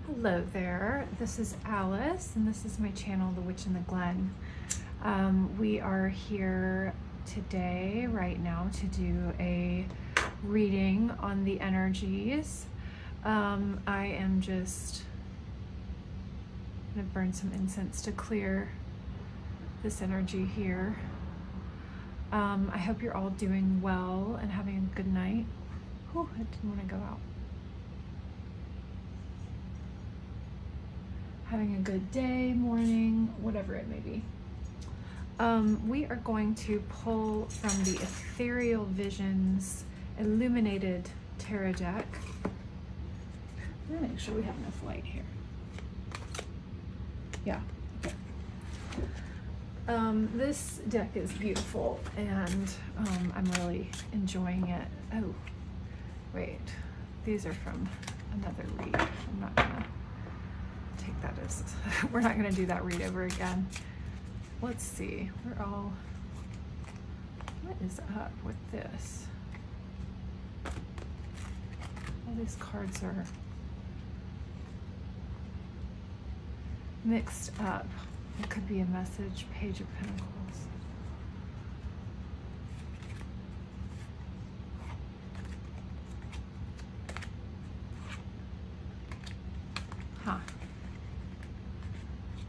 Hello there, this is Alice and this is my channel, The Witch in the Glen. We are here today, right now, to do a reading on the energies. I am just going to burn some incense to clear this energy here. I hope you're all doing well and having a good night. Whew, I didn't want to go out. Having a good day, morning, whatever it may be. We are going to pull from the Ethereal Visions Illuminated Tarot deck. I'm gonna make sure we have enough light here. Yeah, okay. This deck is beautiful and I'm really enjoying it. Oh, wait, these are from another read. I'm not gonna take that as, we're not going to do that read over again. Let's see, what is up with this? All these cards are mixed up. It could be a message, Page of Pentacles. Huh.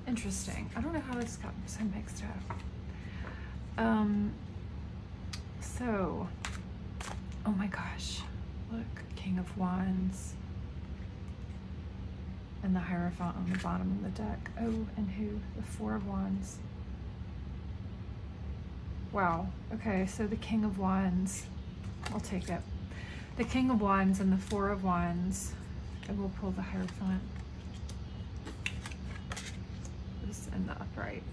Interesting. I don't know how this got so mixed up. So, oh my gosh, look, King of Wands and the Hierophant on the bottom of the deck. Oh, and who? The Four of Wands. Wow. Okay, so the King of Wands, I'll take it. The King of Wands and the Four of Wands, and we'll pull the Hierophant. In the upright.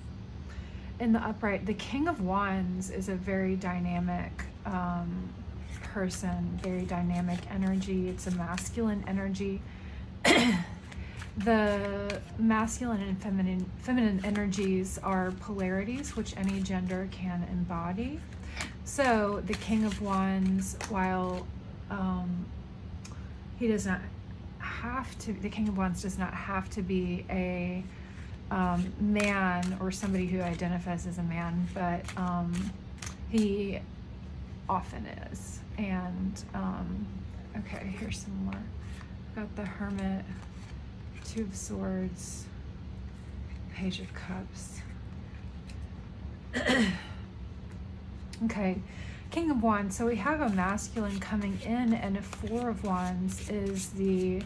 In the upright, the King of Wands is a very dynamic person, very dynamic energy. It's a masculine energy. The masculine and feminine energies are polarities, which any gender can embody. So the King of Wands, while he does not have to, the King of Wands does not have to be a man or somebody who identifies as a man, but he often is. And okay, here's some more. Got the Hermit, Two of Swords, Page of Cups. Okay, King of Wands. So we have a masculine coming in, and a Four of Wands is the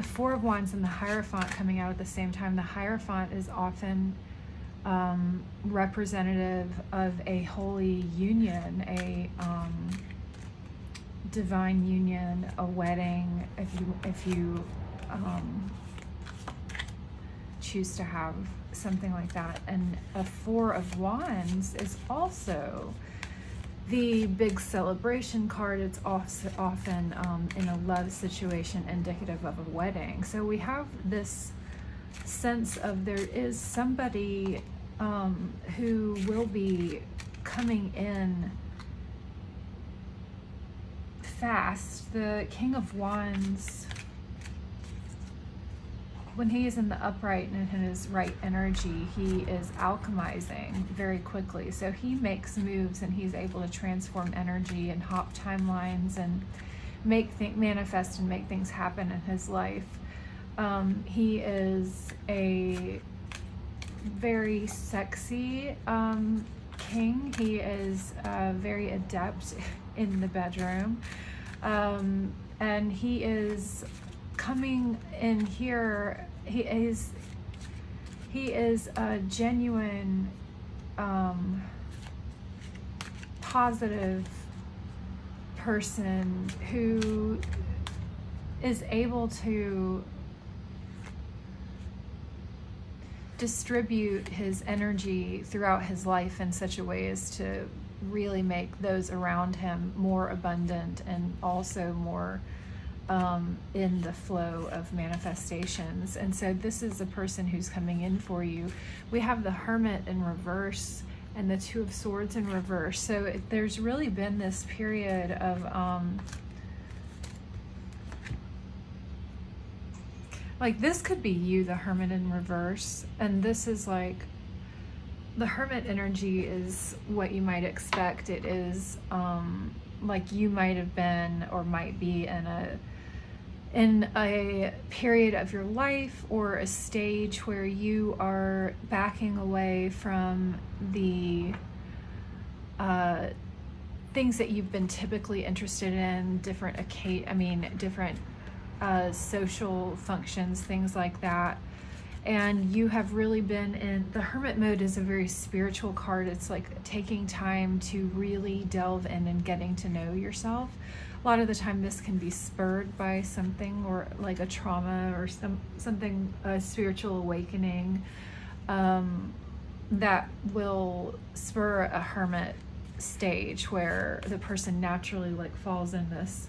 Four of Wands and the Hierophant coming out at the same time. The Hierophant is often representative of a holy union, a divine union, a wedding, if you choose to have something like that. And a Four of Wands is also the big celebration card. It's also often in a love situation indicative of a wedding. So we have this sense of there is somebody who will be coming in fast. The King of Wands, when he is in the upright and in his right energy, he is alchemizing very quickly. So he makes moves and he's able to transform energy and hop timelines and manifest and make things happen in his life. He is a very sexy king. He is very adept in the bedroom. And he is coming in here. He is a genuine positive person who is able to distribute his energy throughout his life in such a way as to really make those around him more abundant and also more in the flow of manifestations. And so this is a person who's coming in for you. We have the Hermit in reverse and the Two of Swords in reverse. So there's really been this period of like this could be you, the Hermit in reverse, and this is like, the Hermit energy is what you might expect. It is like you might have been or might be in a period of your life or a stage where you are backing away from the things that you've been typically interested in, different social functions, things like that. And you have really been in, the Hermit mode is a very spiritual card. It's like taking time to really delve in and getting to know yourself. A lot of the time this can be spurred by something, or like a trauma or something, a spiritual awakening that will spur a hermit stage where the person naturally like falls in this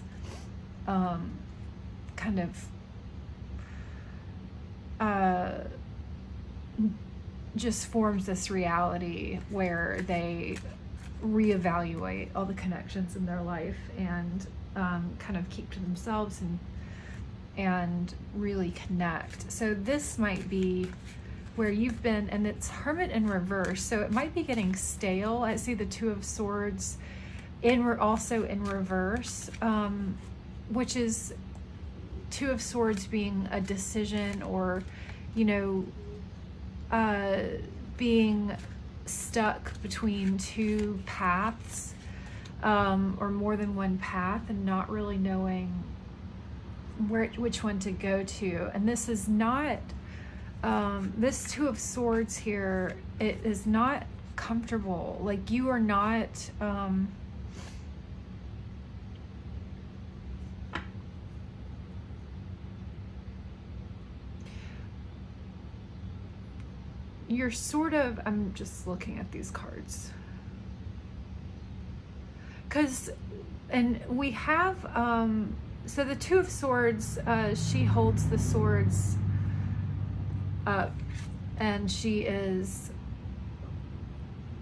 kind of just forms this reality where they reevaluate all the connections in their life and kind of keep to themselves and really connect. So this might be where you've been, and it's Hermit in reverse, so it might be getting stale. I see the Two of Swords also in reverse, which is Two of Swords being a decision, or being stuck between two paths, or more than one path, and not really knowing which one to go to. And this is not this Two of Swords here, it is not comfortable. Like you are not you're sort of, I'm just looking at these cards, and we have so the Two of Swords, she holds the swords up, and she is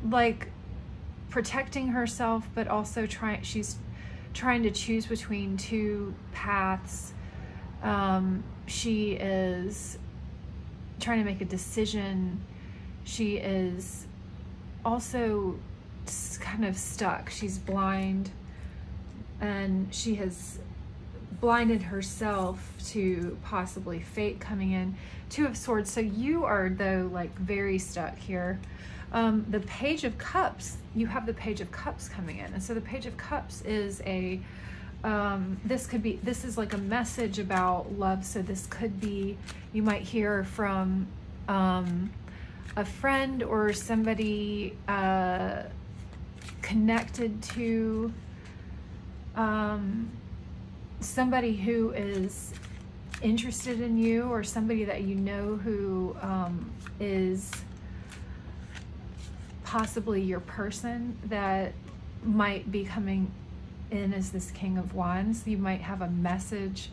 like protecting herself, but also she's trying to choose between two paths. She is trying to make a decision. She is also kind of stuck. She's blind, and she has blinded herself to possibly fate coming in. Two of Swords. So you are, though, like very stuck here. The Page of Cups, you have the Page of Cups coming in, and so the Page of Cups is a this is like a message about love. So this could be, you might hear from a friend or somebody connected to somebody who is interested in you, or somebody that you know who is possibly your person that might be coming in as this King of Wands. You might have a message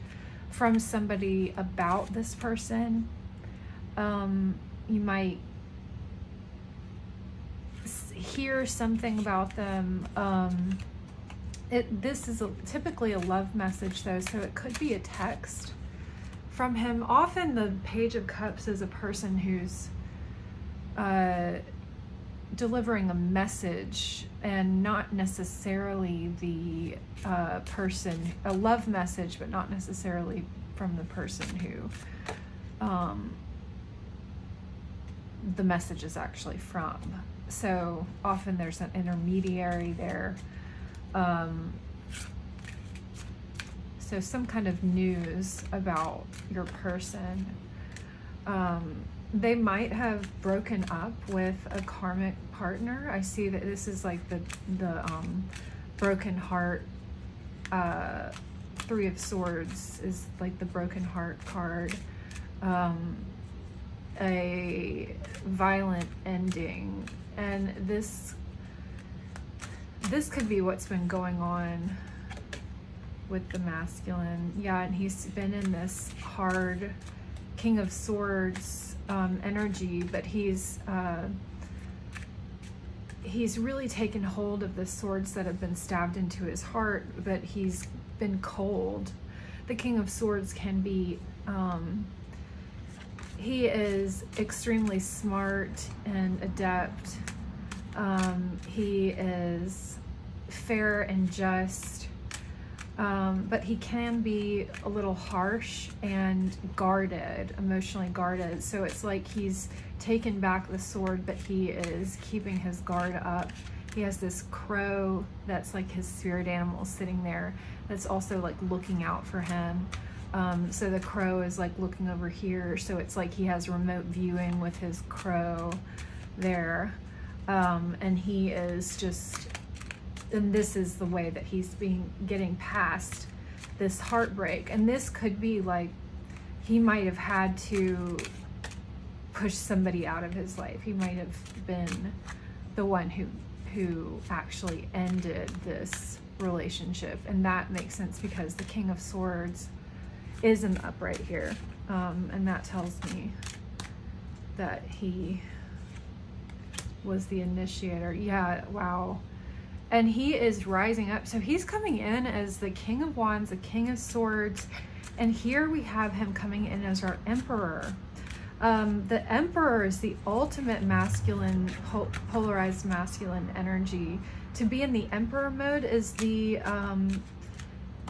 from somebody about this person. You might hear something about them. This is typically a love message, though, so it could be a text from him. Often the Page of Cups is a person who's delivering a message, and not necessarily the person, a love message, but not necessarily from the person who the message is actually from. So often there's an intermediary there. So some kind of news about your person. They might have broken up with a karmic partner. I see that this is like the broken heart. Three of Swords is like the broken heart card. A violent ending, and this could be what's been going on with the masculine. Yeah, and he's been in this hard King of Swords energy, but he's really taken hold of the swords that have been stabbed into his heart, but he's been cold. The King of Swords can be he is extremely smart and adept. He is fair and just, but he can be a little harsh and guarded, emotionally guarded. So it's like he's taken back the sword, but he is keeping his guard up. He has this crow that's like his spirit animal sitting there that's also like looking out for him. So the crow is like looking over here. So it's like he has remote viewing with his crow there. And he is just, and this is the way that he's getting past this heartbreak. And this could be like, he might have had to push somebody out of his life. He might have been the one who actually ended this relationship. And that makes sense because the King of Swords is in the upright here. And that tells me that he was the initiator. Yeah, wow. And he is rising up. So he's coming in as the King of Wands, the King of Swords. And here we have him coming in as our Emperor. The Emperor is the ultimate masculine, polarized masculine energy. To be in the Emperor mode is the,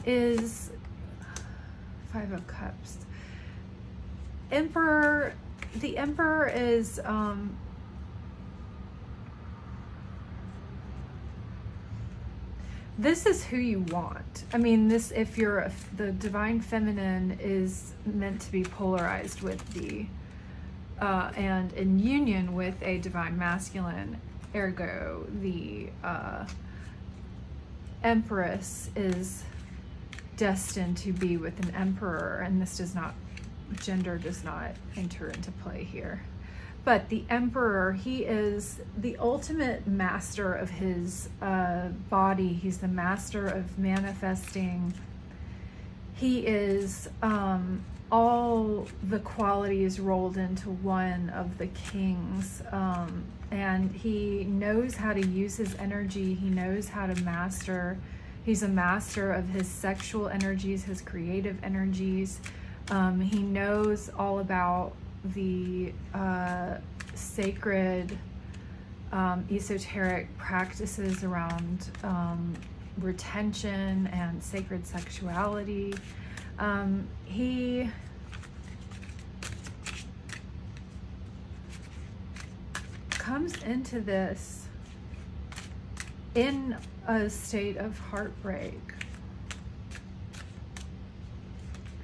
is Five of Cups. Emperor, the Emperor is, this is who you want. I mean, this, if you're, the Divine Feminine is meant to be polarized with the, and in union with a Divine Masculine, ergo the Empress is destined to be with an Emperor, and this does not, gender does not enter into play here. But the Emperor, he is the ultimate master of his body. He's the master of manifesting. He is all the qualities rolled into one of the kings. And he knows how to use his energy. He knows how to master. He's a master of his sexual energies, his creative energies. He knows all about the sacred, esoteric practices around retention and sacred sexuality. He comes into this in a state of heartbreak.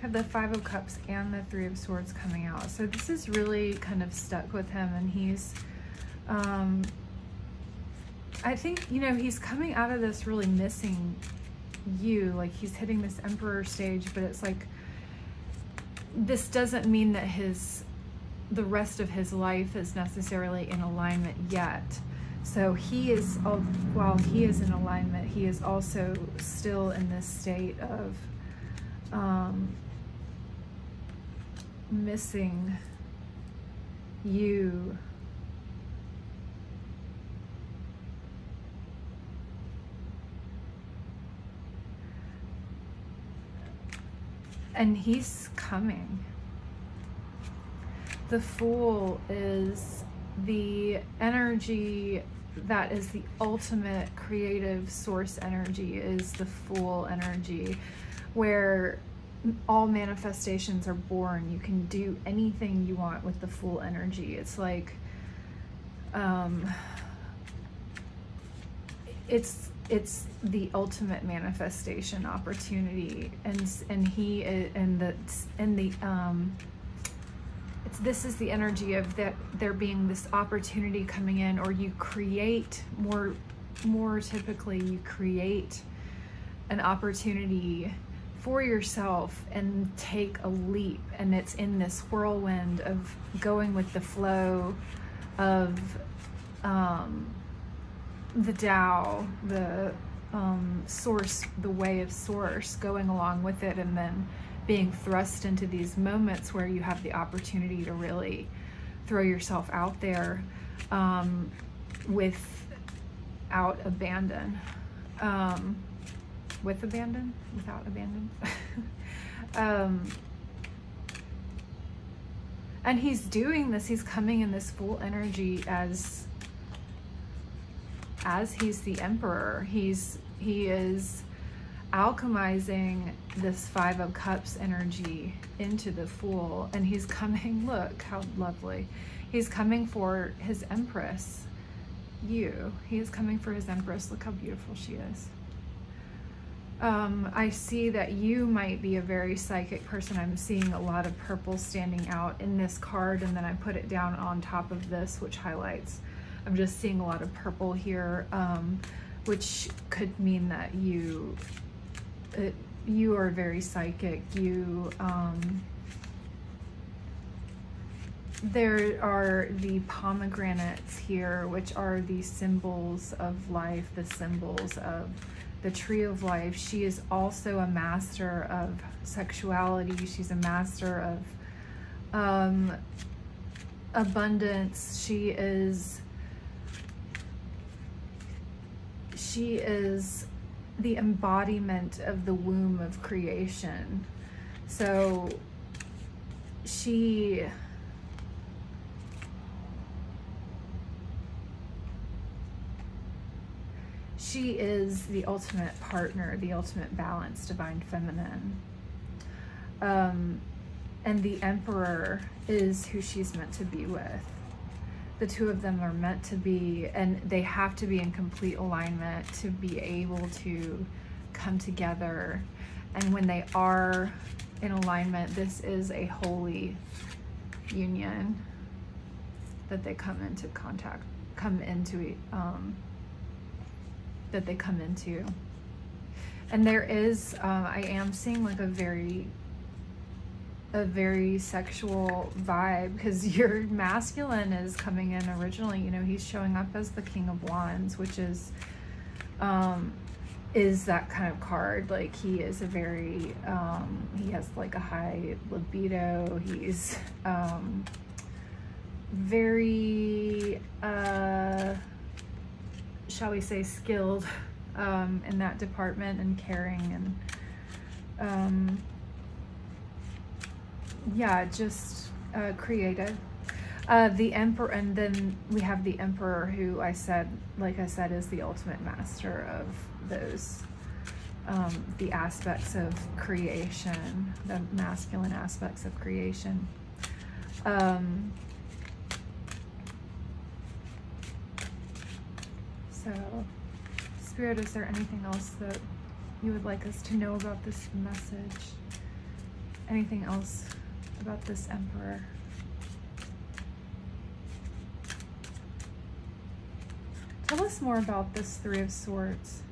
Have the Five of Cups and the Three of Swords coming out. So this is really kind of stuck with him, and he's, I think, you know, he's coming out of this really missing you. Like, he's hitting this Emperor stage, but it's like, this doesn't mean that the rest of his life is necessarily in alignment yet. So he is, while he is in alignment, he is also still in this state of missing you. And he's coming. The Fool is the energy that is the ultimate creative source energy, is the Fool energy, where all manifestations are born. You can do anything you want with the Fool energy. It's like, it's the ultimate manifestation opportunity, and he is, this is the energy of that there being this opportunity coming in, or you create more typically you create an opportunity for yourself and take a leap, and it's in this whirlwind of going with the flow of the Tao, the source, the way of source, going along with it, and then being thrust into these moments where you have the opportunity to really throw yourself out there without abandon. With abandon? Without abandon? And he's doing this, he's coming in this full energy as he's the emperor. He is alchemizing this Five of Cups energy into the Fool, and he's coming, look how lovely, he's coming for his empress, you. He is coming for his empress. Look how beautiful she is. I see that you might be a very psychic person. I'm seeing a lot of purple standing out in this card, and then I put it down on top of this, which highlights. I'm just seeing a lot of purple here, which could mean that you are very psychic. There are the pomegranates here, which are the symbols of life, the symbols of the tree of life. She is also a master of sexuality. She's a master of abundance. She is the embodiment of the womb of creation. So she is the ultimate partner, the ultimate balance, divine feminine. And the emperor is who she's meant to be with. The two of them are meant to be, and they have to be in complete alignment to be able to come together. And when they are in alignment, this is a holy union that they come into contact, that they come into. And there is, I am seeing like a very sexual vibe, because your masculine is coming in originally, you know, he's showing up as the King of Wands, which is that kind of card. Like he is a very, he has like a high libido. He's very, shall we say, skilled in that department, and caring, and yeah, just creative. The emperor, and then we have the emperor, who like I said, is the ultimate master of those, the aspects of creation, the masculine aspects of creation. So, Spirit, is there anything else that you would like us to know about this message? Anything else about this emperor? Tell us more about this Three of Swords.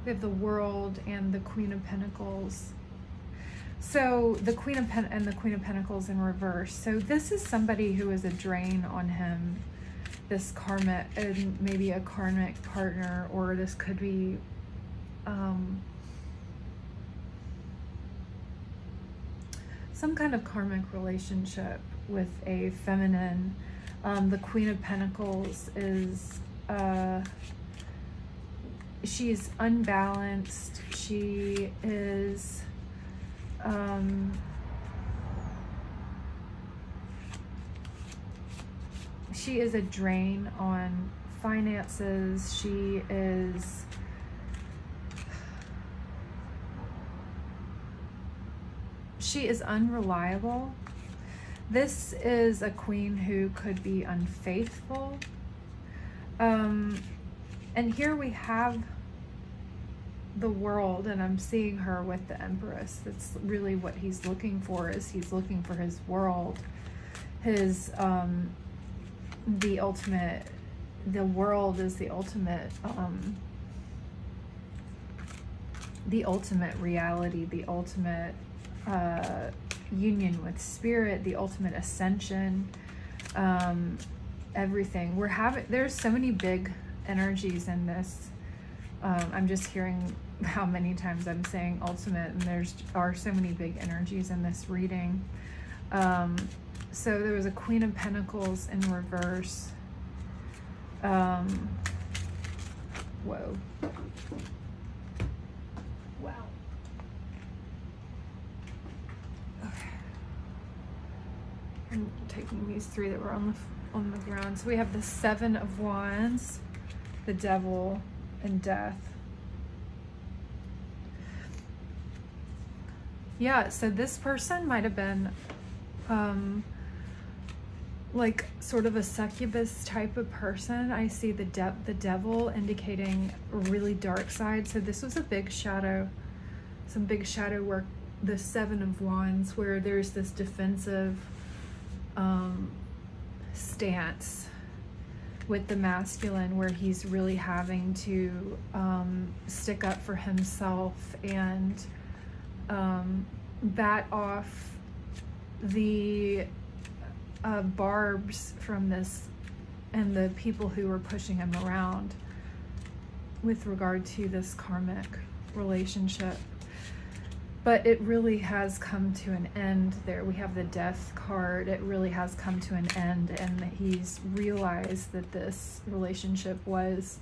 We have the World and the Queen of Pentacles. So the Queen of Pentacles in reverse. So this is somebody who is a drain on him. This karmic, and maybe a karmic partner, or this could be some kind of karmic relationship with a feminine. The Queen of Pentacles is she's unbalanced. She is a drain on finances. She is unreliable. This is a queen who could be unfaithful. And here we have the World, and I'm seeing her with the Empress. That's really what he's looking for, is he's looking for his world, his the ultimate. The World is the ultimate reality, the ultimate union with spirit, the ultimate ascension, everything. There's so many big energies in this. I'm just hearing how many times I'm saying ultimate, and there are so many big energies in this reading. So there was a Queen of Pentacles in reverse. Whoa. Wow. taking these three that were on the ground. So we have the Seven of Wands, the Devil, and Death. Yeah, so this person might have been like sort of a succubus type of person. I see the devil indicating a really dark side. So this was a big shadow, some big shadow work. The Seven of Wands, where there's this defensive stance with the masculine, where he's really having to stick up for himself and bat off the barbs from this and the people who were pushing him around with regard to this karmic relationship. But it really has come to an end there. We have the Death card. It really has come to an end, and that he's realized that this relationship was,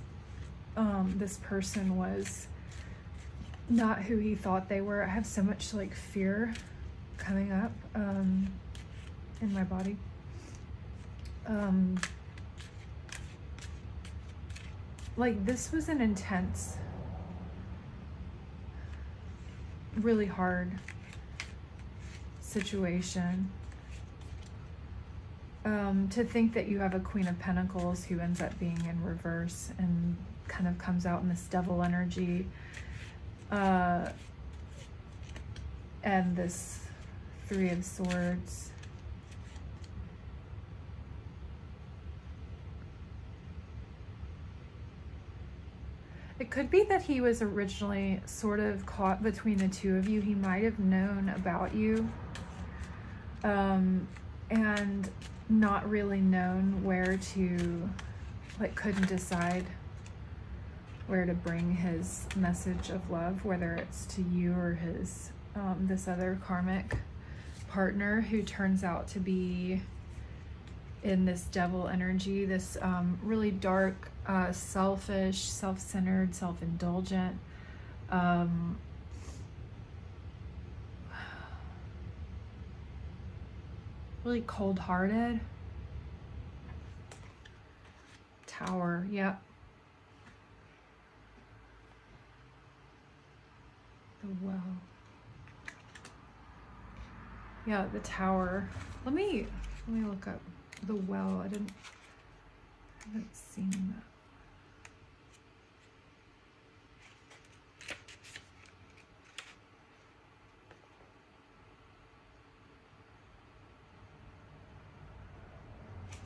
this person was not who he thought they were. I have so much like fear coming up in my body. Like this was an intense, really hard situation. To think that you have a Queen of Pentacles who ends up being in reverse and kind of comes out in this devil energy, and this Three of Swords. It could be that he was originally sort of caught between the two of you. He might have known about you and not really known where to, like couldn't decide where to bring his message of love, whether it's to you or his this other karmic partner who turns out to be in this devil energy, this really dark, selfish, self-centered, self-indulgent, really cold-hearted. Tower, yep. The Well. Yeah, the Tower. Let me look up the Well. I haven't seen that.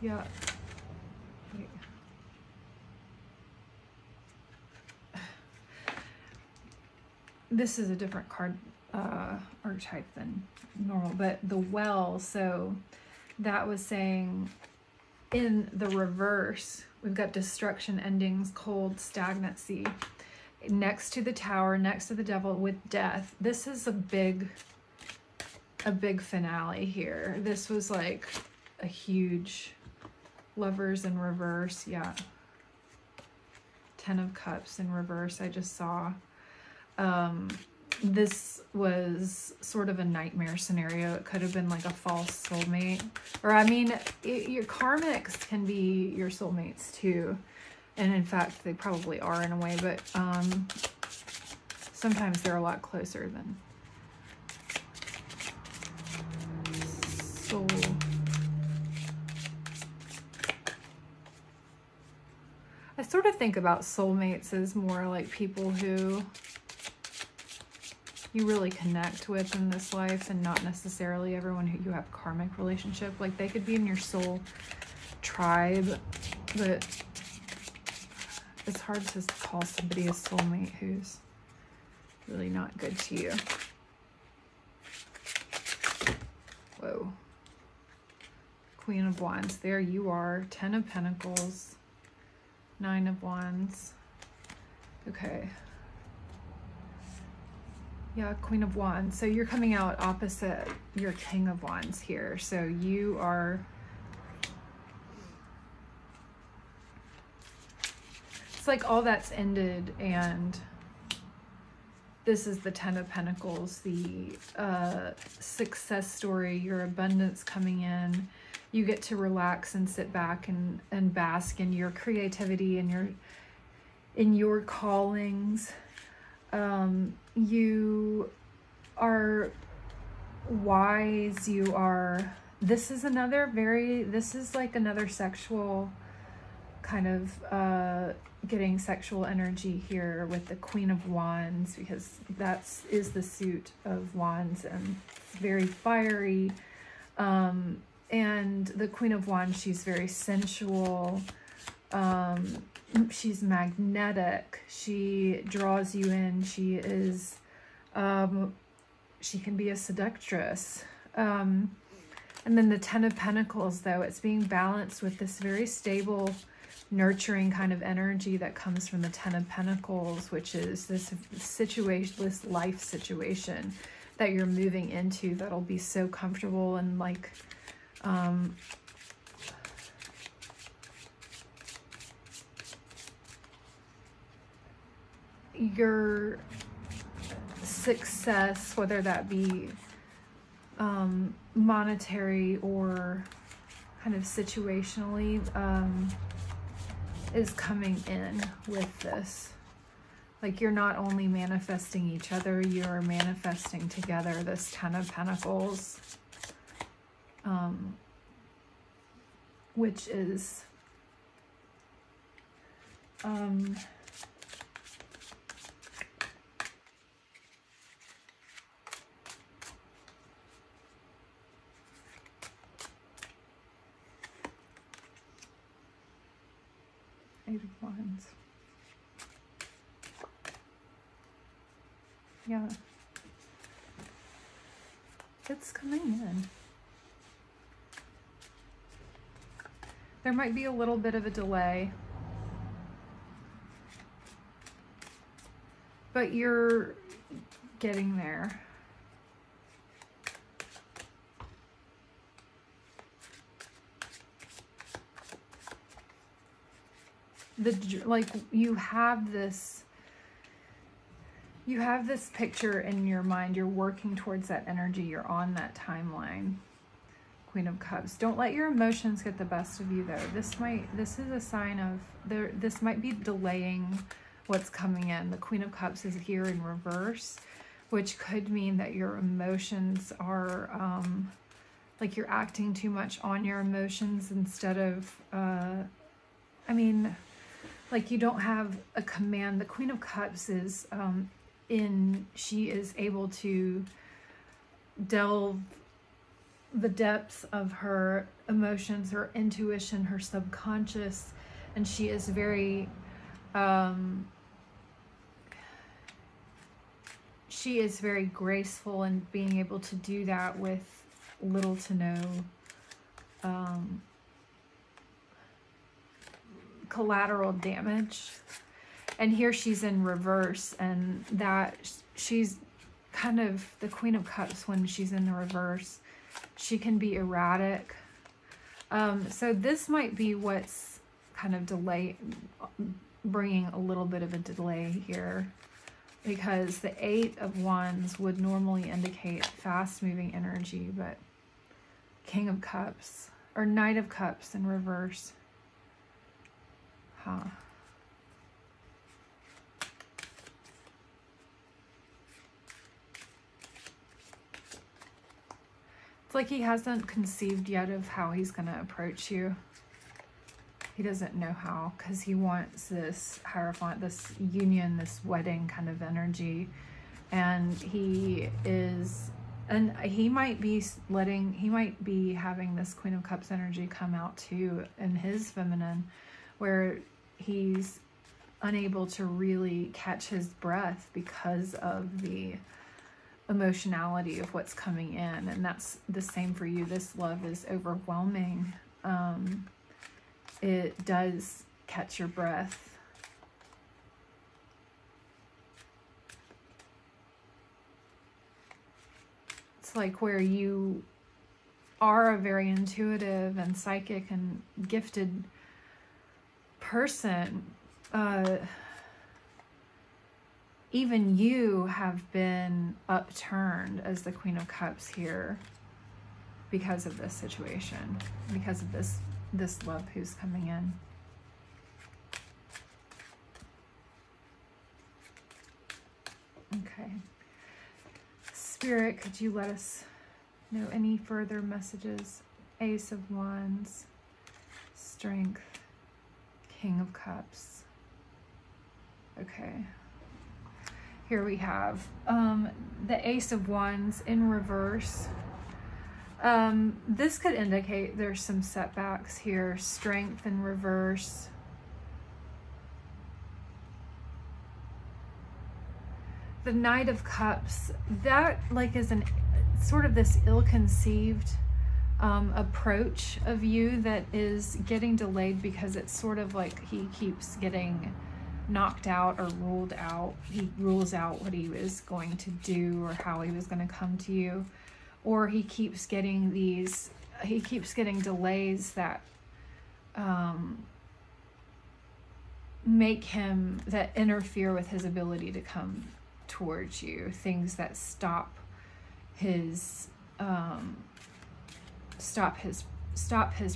Yeah. Wait. This is a different card archetype than normal, but the Well, so that was saying in the reverse, we've got destruction, endings, cold, stagnancy. Next to the Tower, next to the Devil with Death. This is a big finale here. This was like a huge Lovers in reverse. Yeah. Ten of Cups in reverse, I just saw. This was sort of a nightmare scenario. It could have been like a false soulmate. Or I mean, your karmics can be your soulmates too. And in fact, they probably are in a way, but sometimes they're a lot closer than soul. I sort of think about soulmates as more like people who you really connect with in this life, and not necessarily everyone who you have karmic relationship. Like they could be in your soul tribe, but it's hard to call somebody a soulmate who's really not good to you. Whoa. Queen of Wands, there you are. Ten of Pentacles, Nine of Wands. Okay. Yeah, Queen of Wands. So you're coming out opposite your King of Wands here. So you are... It's like all that's ended, and this is the Ten of Pentacles, the success story, your abundance coming in. you get to relax and sit back and bask in your creativity and in your callings. You are wise. You are, this is like another sexual kind of getting sexual energy here with the Queen of Wands, because is the suit of Wands, and it's very fiery. And the Queen of Wands, she's very sensual. She's magnetic. She draws you in. She is, she can be a seductress. And then the Ten of Pentacles, though, it's being balanced with this very stable, nurturing kind of energy that comes from the Ten of Pentacles, which is this situation, this life situation that you're moving into that'll be so comfortable and like, your success, whether that be monetary or kind of situationally, is coming in with this. Like, you're not only manifesting each other, you're manifesting together this Ten of Pentacles, which is Eight of Wands. Yeah. It's coming in. There might be a little bit of a delay, but you're getting there. Like, you have this picture in your mind. You're working towards that energy. You're on that timeline. Queen of Cups. Don't let your emotions get the best of you, though. This is a sign of this might be delaying what's coming in. The Queen of Cups is here in reverse, which could mean that your emotions are like you're acting too much on your emotions instead of like you don't have a command. The Queen of Cups is she is able to delve the depths of her emotions, her intuition, her subconscious, and she is very graceful in being able to do that with little to no collateral damage. And here she's in reverse, and that she's kind of the Queen of Cups. When she's in the reverse, she can be erratic. So this might be what's kind of bringing a little bit of a delay here, because the Eight of Wands would normally indicate fast moving energy, but King of Cups or Knight of Cups in reverse. Huh. It's like he hasn't conceived yet of how he's going to approach you. He doesn't know how, because he wants this Hierophant, this union, this wedding kind of energy. And he might be having this Queen of Cups energy come out too in his feminine, where he's unable to really catch his breath because of the emotionality of what's coming in. And that's the same for you. This love is overwhelming. It does catch your breath. It's like where you are a very intuitive and psychic and gifted person, even you have been upturned as the Queen of Cups here. because of this situation, because of this love who's coming in. Okay. Spirit, could you let us know any further messages? Ace of Wands, Strength, King of Cups. Okay. Here we have the Ace of Wands in reverse. This could indicate there's some setbacks here. Strength in reverse. The Knight of Cups, that like is sort of this ill-conceived approach of you that is getting delayed because it's sort of like he keeps getting knocked out or ruled out. He rules out what he was going to do or how he was going to come to you. Or he keeps getting delays that that interfere with his ability to come towards you. Things that stop his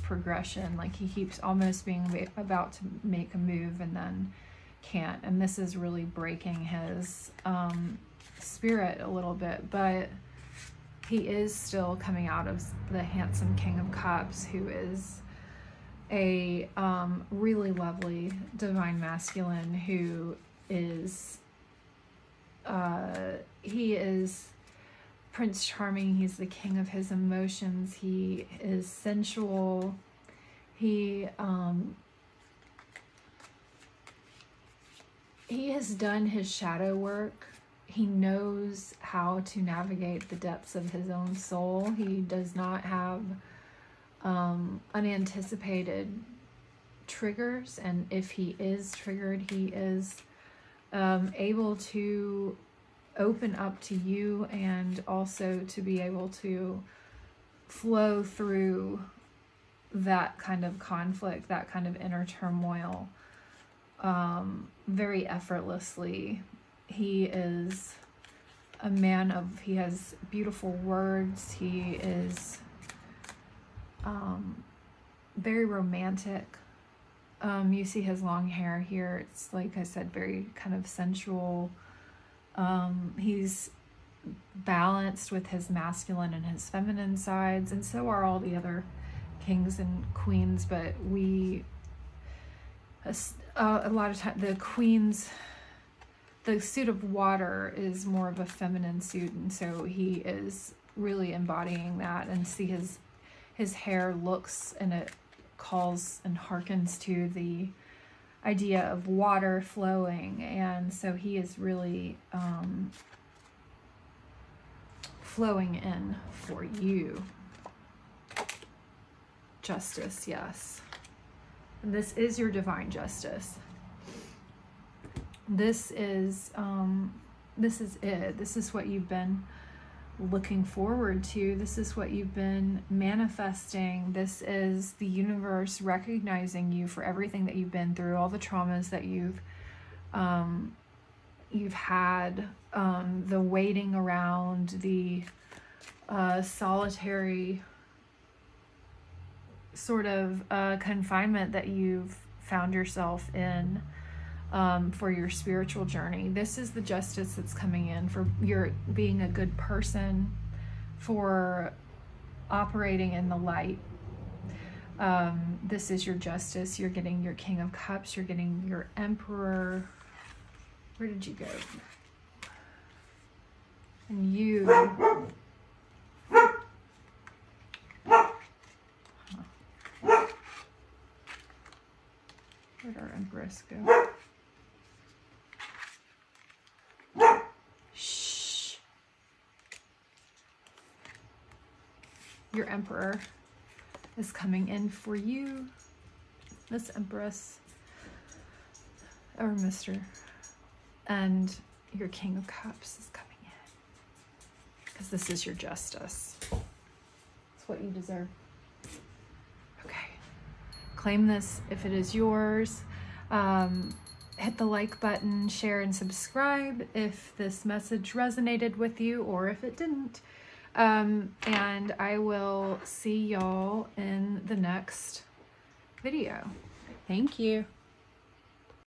progression. Like he keeps almost being about to make a move and then can't. And this is really breaking his spirit a little bit, but he is still coming out of the handsome King of Cups, who is a really lovely divine masculine who is he is Prince Charming. He's the king of his emotions. He is sensual. He has done his shadow work. He knows how to navigate the depths of his own soul. He does not have unanticipated triggers, and if he is triggered, he is able to open up to you and also to be able to flow through that kind of conflict, that kind of inner turmoil very effortlessly. He is a man of, he has beautiful words. He is very romantic. You see his long hair here. It's, like I said, very kind of sensual. He's balanced with his masculine and his feminine sides, and so are all the other kings and queens, but a lot of times the queens, the suit of water is more of a feminine suit, and so he is really embodying that. And see his hair looks, and it calls and harkens to the idea of water flowing, and so he is really flowing in for you. Justice, yes. And this is your divine justice. This is it. This is what you've been looking forward to. This is what you've been manifesting. This is the universe recognizing you for everything that you've been through, all the traumas that you've had, the waiting around, the solitary sort of confinement that you've found yourself in for your spiritual journey. This is the justice that's coming in for your being a good person, for operating in the light. This is your justice. You're getting your King of Cups. You're getting your Emperor. Where did you go? And you... Where'd our Empress go? Shh. Your Emperor is coming in for you. Miss Empress. Or Mr. And your King of Cups is coming in. Because this is your justice. It's what you deserve. Okay. Claim this if it is yours. Hit the like button, share and subscribe if this message resonated with you, or if it didn't. And I will see y'all in the next video. Thank you.